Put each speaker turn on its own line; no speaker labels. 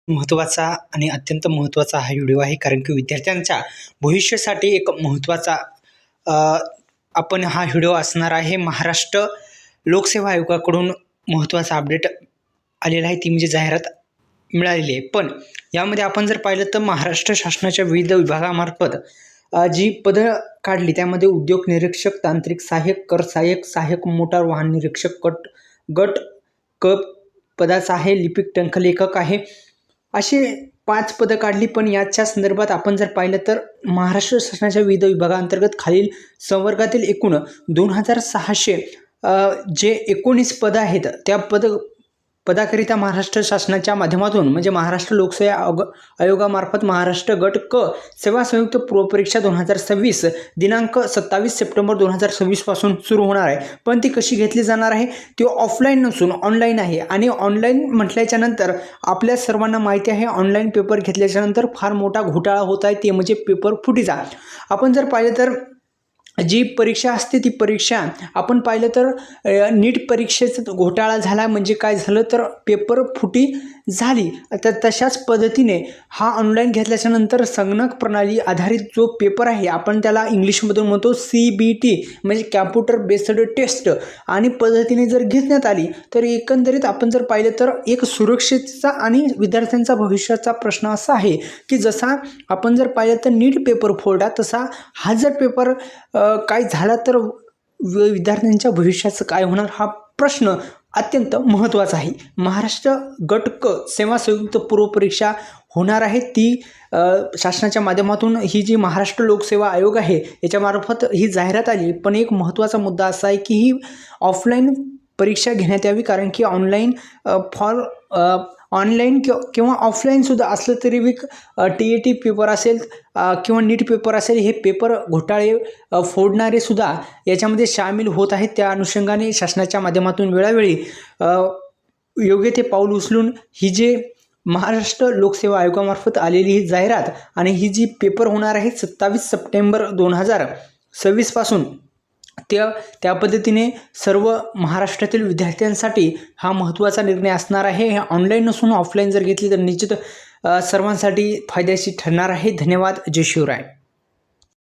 महत्त्वाचा आणि अत्यंत महत्त्वाचा हा व्हिडिओ आहे, कारण की विद्यार्थ्यांच्या भविष्यासाठी एक महत्त्वाचा आपण हा व्हिडिओ असणार आहे. महाराष्ट्र लोकसेवा आयोगाकडून महत्त्वाचा अपडेट आलेला आहे, ती म्हणजे जाहिरात मिळालेली आहे. पण यामध्ये आपण जर पाहिलं तर महाराष्ट्र शासनाच्या विविध विभागामार्फत जी पदं काढली त्यामध्ये उद्योग निरीक्षक, तांत्रिक सहाय्यक, कर सहाय्यक, सहाय्यक मोटार वाहन निरीक्षक गट क पदाचा आहे, लिपिक टंकलेखक आहे, असे 5 पदं काढली. पण याच्या संदर्भात आपण जर पाहिलं तर महाराष्ट्र शासनाच्या विविध विभागांतर्गत खालील संवर्गातील एकूण 2600 जे 19 पदं आहेत त्या पदाकरिता महाराष्ट्र शासनाच्या माध्यमातून म्हणजे महाराष्ट्र लोकसेवा आयोगामार्फत महाराष्ट्र गट क सेवा संयुक्त पूर्वपरीक्षा 2026 दिनांक 27 सप्टेंबर 2026 पासून सुरू होणार आहे. पण ती कशी घेतली जाणार आहे, ती ऑफलाईन नसून ऑनलाईन आहे. आणि ऑनलाईन म्हटल्याच्या नंतर आपल्या सर्वांना माहिती आहे, ऑनलाईन पेपर घेतल्याच्या नंतर फार मोठा घोटाळा होत आहे, ते म्हणजे पेपर फुटीचा. आपण जर पाहिलं तर जी परीक्षा असते ती परीक्षा आपण पाहिलं तर नीट परीक्षेचा घोटाळा झाला. म्हणजे काय झालं तर पेपर फुटी झाली. तर तशाच पद्धतीने हा ऑनलाईन घेतल्याच्या नंतर संगणक प्रणाली आधारित जो पेपर आहे, आपण त्याला इंग्लिशमधून म्हणतो CBT म्हणजे कॅम्प्युटर बेस्ड टेस्ट, आणि पद्धतीने जर घेण्यात आली तर एकंदरीत आपण जर पाहिलं तर एक सुरक्षेचा आणि विद्यार्थ्यांचा भविष्याचा प्रश्न असा आहे की जसा आपण जर पाहिलं तर नीट पेपर फोडला, तसा हा जर पेपर काय झाला तर विद्यार्थ्यांच्या भविष्याचं काय होणार, हा प्रश्न अत्यंत महत्त्वाचा आहे. महाराष्ट्र गट क सेवा संयुक्त पूर्वपरीक्षा होणार आहे, ती शासनाच्या माध्यमातून ही जी महाराष्ट्र लोकसेवा आयोग आहे याच्यामार्फत ही जाहिरात आली. पण एक महत्त्वाचा मुद्दा असा आहे की ही ऑफलाईन परीक्षा घेण्यात यावी, कारण की ऑनलाईन किंवा ऑफलाईनसुद्धा असलं तरी TET पेपर असेल किंवा नीट पेपर असेल, हे पेपर घोटाळे फोडणारे सुद्धा याच्यामध्ये सामील होत आहेत. त्या अनुषंगाने शासनाच्या माध्यमातून वेळोवेळी योग्य ते पाऊल उचलून ही जे महाराष्ट्र लोकसेवा आयोगामार्फत आलेली ही जाहिरात आणि ही जी पेपर होणार आहे 27 सप्टेंबर 2026 पासून, त्या पद्धतीने सर्व महाराष्ट्रातील विद्यार्थ्यांसाठी हा महत्त्वाचा निर्णय असणार आहे. हे ऑनलाईन नसून ऑफलाईन जर घेतली तर निश्चित सर्वांसाठी फायद्याची ठरणार आहे. धन्यवाद. जय शिवराय.